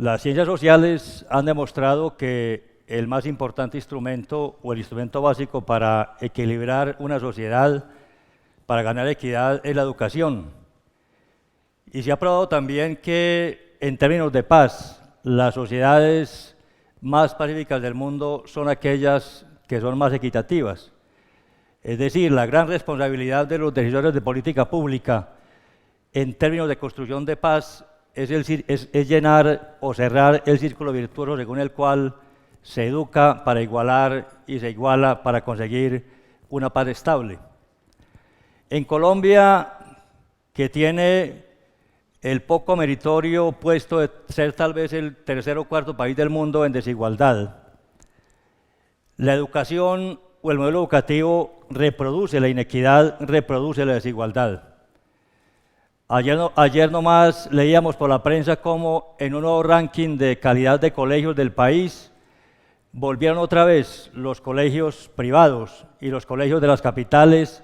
Las ciencias sociales han demostrado que el más importante instrumento o el instrumento básico para equilibrar una sociedad, para ganar equidad, es la educación. Y se ha probado también que en términos de paz, las sociedades más pacíficas del mundo son aquellas que son más equitativas. Es decir, la gran responsabilidad de los decisores de política pública en términos de construcción de paz es llenar o cerrar el círculo virtuoso según el cual se educa para igualar y se iguala para conseguir una paz estable. En Colombia, que tiene el poco meritorio puesto de ser tal vez el tercer o cuarto país del mundo en desigualdad, la educación o el modelo educativo reproduce la inequidad, reproduce la desigualdad. Ayer nomás leíamos por la prensa cómo en un nuevo ranking de calidad de colegios del país volvieron otra vez los colegios privados y los colegios de las capitales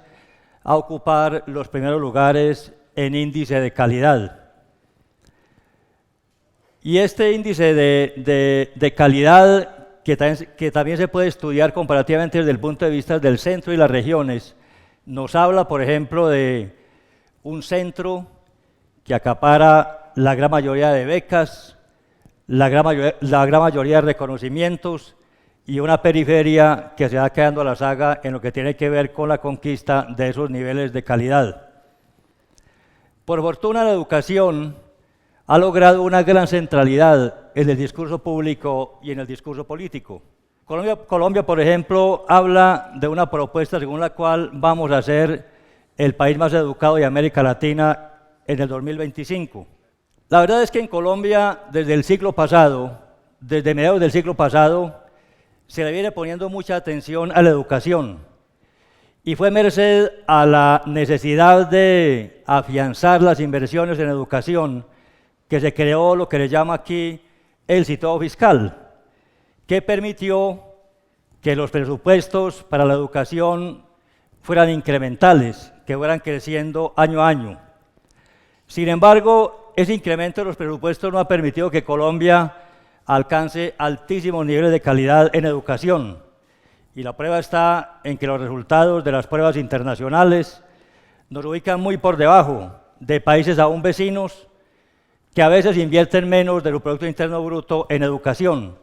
a ocupar los primeros lugares en índice de calidad. Y este índice de calidad, que también se puede estudiar comparativamente desde el punto de vista del centro y las regiones, nos habla, por ejemplo, de un centro que acapara la gran mayoría de becas, la gran mayoría de reconocimientos, y una periferia que se va quedando a la saga en lo que tiene que ver con la conquista de esos niveles de calidad. Por fortuna, la educación ha logrado una gran centralidad en el discurso público y en el discurso político. Colombia, por ejemplo, habla de una propuesta según la cual vamos a ser el país más educado de América Latina en el 2025. La verdad es que en Colombia, desde el siglo pasado, desde mediados del siglo pasado, se le viene poniendo mucha atención a la educación. Y fue merced a la necesidad de afianzar las inversiones en educación que se creó lo que se llama aquí el citado fiscal, que permitió que los presupuestos para la educación fueran incrementales, que fueran creciendo año a año. Sin embargo, ese incremento de los presupuestos no ha permitido que Colombia alcance altísimos niveles de calidad en educación. Y la prueba está en que los resultados de las pruebas internacionales nos ubican muy por debajo de países aún vecinos que a veces invierten menos de su Producto Interno Bruto en educación.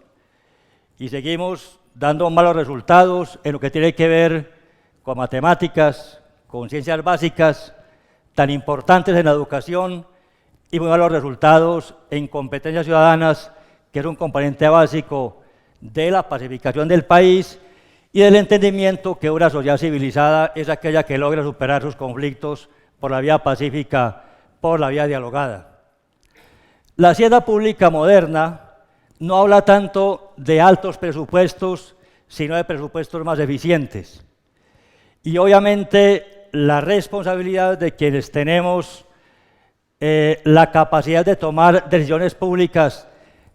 Y seguimos dando malos resultados en lo que tiene que ver con matemáticas, con ciencias básicas, tan importantes en la educación, y muy malos resultados en competencias ciudadanas, que es un componente básico de la pacificación del país y del entendimiento que una sociedad civilizada es aquella que logra superar sus conflictos por la vía pacífica, por la vía dialogada. La hacienda pública moderna no habla tanto de altos presupuestos, sino de presupuestos más eficientes. Y obviamente la responsabilidad de quienes tenemos la capacidad de tomar decisiones públicas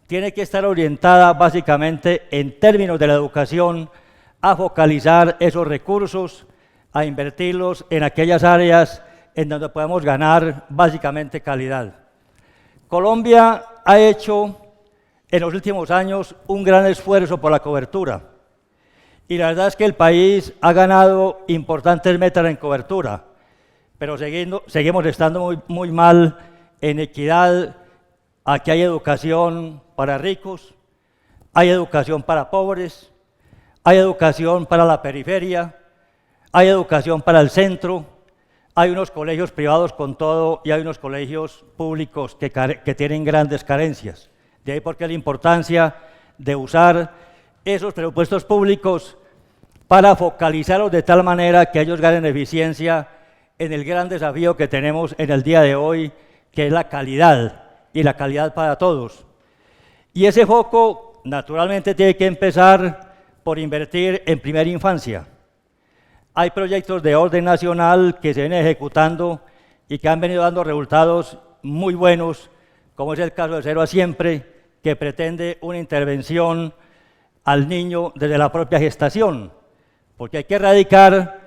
tiene que estar orientada básicamente en términos de la educación a focalizar esos recursos, a invertirlos en aquellas áreas en donde podemos ganar básicamente calidad. Colombia ha hecho en los últimos años un gran esfuerzo por la cobertura. Y la verdad es que el país ha ganado importantes metas en cobertura, pero seguimos estando muy mal en equidad. Aquí hay educación para ricos, hay educación para pobres, hay educación para la periferia, hay educación para el centro, hay unos colegios privados con todo y hay unos colegios públicos que tienen grandes carencias. De ahí porque la importancia de usar esos presupuestos públicos para focalizarlos de tal manera que ellos ganen eficiencia en el gran desafío que tenemos en el día de hoy, que es la calidad, y la calidad para todos. Y ese foco, naturalmente, tiene que empezar por invertir en primera infancia. Hay proyectos de orden nacional que se vienen ejecutando y que han venido dando resultados muy buenos, como es el caso de Cero a Siempre, que pretende una intervención al niño desde la propia gestación, porque hay que erradicar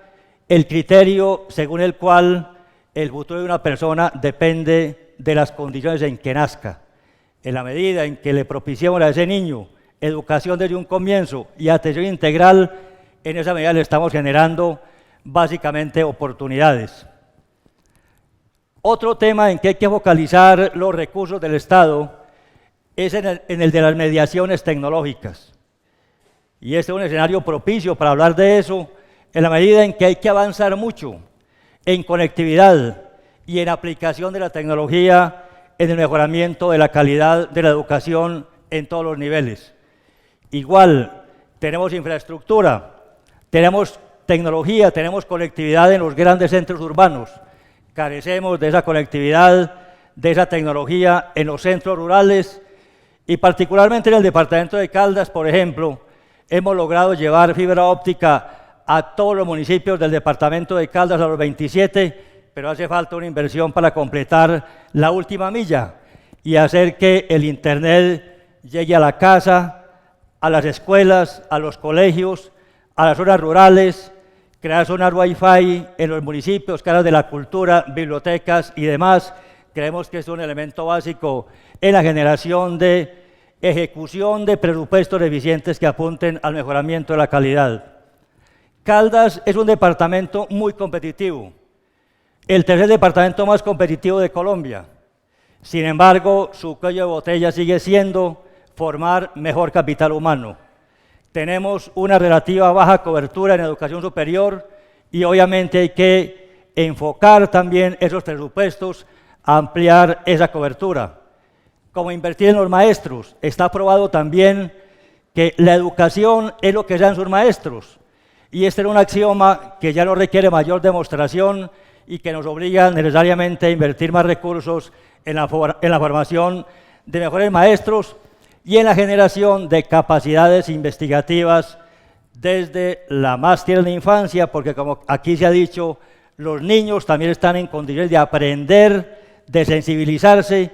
el criterio según el cual el futuro de una persona depende de las condiciones en que nazca. En la medida en que le propiciemos a ese niño educación desde un comienzo y atención integral, en esa medida le estamos generando básicamente oportunidades. Otro tema en que hay que focalizar los recursos del Estado es en el de las mediaciones tecnológicas. Y este es un escenario propicio para hablar de eso, en la medida en que hay que avanzar mucho en conectividad y en aplicación de la tecnología en el mejoramiento de la calidad de la educación en todos los niveles. Igual, tenemos infraestructura, tenemos tecnología, tenemos conectividad en los grandes centros urbanos. Carecemos de esa conectividad, de esa tecnología en los centros rurales y particularmente en el departamento de Caldas, por ejemplo, hemos logrado llevar fibra óptica a todos los municipios del departamento de Caldas, a los 27, pero hace falta una inversión para completar la última milla y hacer que el Internet llegue a la casa, a las escuelas, a los colegios, a las zonas rurales, crear zonas Wi-Fi en los municipios, caras de la cultura, bibliotecas y demás. Creemos que es un elemento básico en la generación de ejecución de presupuestos eficientes que apunten al mejoramiento de la calidad. Caldas es un departamento muy competitivo, el tercer departamento más competitivo de Colombia. Sin embargo, su cuello de botella sigue siendo formar mejor capital humano. Tenemos una relativa baja cobertura en educación superior y obviamente hay que enfocar también esos presupuestos a ampliar esa cobertura. Como invertir en los maestros, está probado también que la educación es lo que sean sus maestros. Y este era un axioma que ya no requiere mayor demostración y que nos obliga necesariamente a invertir más recursos en la formación de mejores maestros y en la generación de capacidades investigativas desde la más tierna infancia, porque como aquí se ha dicho, los niños también están en condiciones de aprender, de sensibilizarse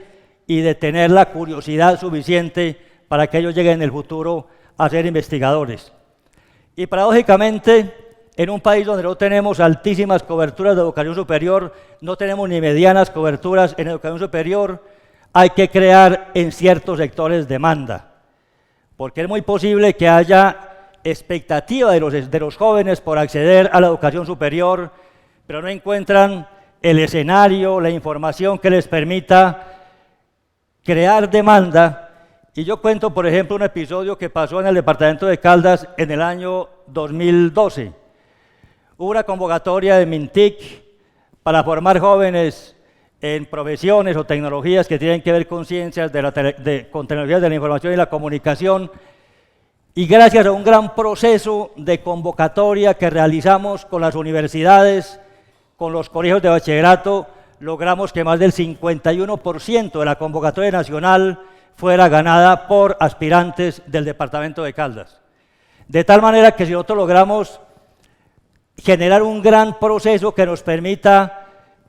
y de tener la curiosidad suficiente para que ellos lleguen en el futuro a ser investigadores. Y paradójicamente, en un país donde no tenemos altísimas coberturas de educación superior, no tenemos ni medianas coberturas en educación superior, hay que crear en ciertos sectores demanda, porque es muy posible que haya expectativa de los jóvenes por acceder a la educación superior, pero no encuentran el escenario, la información que les permita crear demanda. Y yo cuento, por ejemplo, un episodio que pasó en el departamento de Caldas en el año 2012. Hubo una convocatoria de MINTIC para formar jóvenes en profesiones o tecnologías que tienen que ver con ciencias con tecnologías de la información y la comunicación, y gracias a un gran proceso de convocatoria que realizamos con las universidades, con los colegios de bachillerato, logramos que más del 51% de la convocatoria nacional fuera ganada por aspirantes del departamento de Caldas. De tal manera que si nosotros logramos generar un gran proceso que nos permita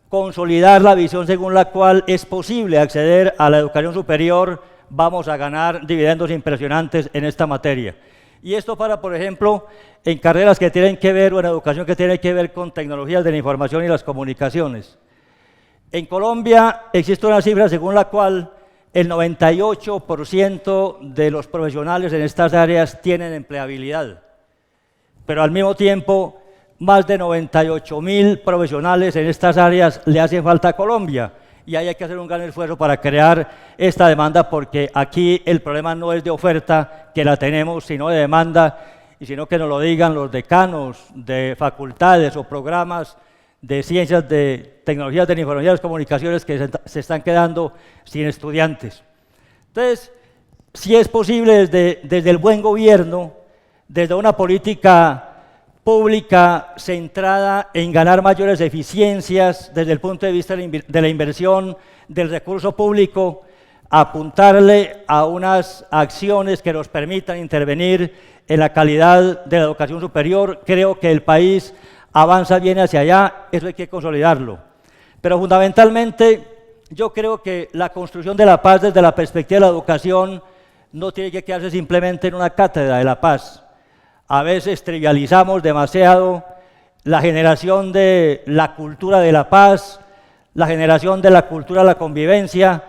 consolidar la visión según la cual es posible acceder a la educación superior, vamos a ganar dividendos impresionantes en esta materia. Y esto para, por ejemplo, en carreras que tienen que ver, o en educación que tiene que ver con tecnologías de la información y las comunicaciones. En Colombia existe una cifra según la cual el 98% de los profesionales en estas áreas tienen empleabilidad, pero al mismo tiempo más de 98.000 profesionales en estas áreas le hacen falta a Colombia, y ahí hay que hacer un gran esfuerzo para crear esta demanda, porque aquí el problema no es de oferta, que la tenemos, sino de demanda, y sino que nos lo digan los decanos de facultades o programas de ciencias de tecnologías de la información y las comunicaciones que se están quedando sin estudiantes. Entonces, si es posible desde el buen gobierno, desde una política pública centrada en ganar mayores eficiencias desde el punto de vista de la inversión del recurso público, apuntarle a unas acciones que nos permitan intervenir en la calidad de la educación superior. Creo que el país avanza bien hacia allá, eso hay que consolidarlo. Pero fundamentalmente yo creo que la construcción de la paz desde la perspectiva de la educación no tiene que quedarse simplemente en una cátedra de la paz. A veces trivializamos demasiado la generación de la cultura de la paz, la generación de la cultura de la convivencia,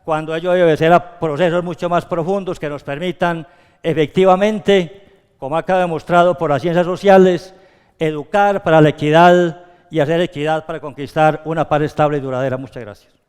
cuando ello debe ser a procesos mucho más profundos que nos permitan efectivamente, como ha quedado demostrado por las ciencias sociales, educar para la equidad y hacer equidad para conquistar una paz estable y duradera. Muchas gracias.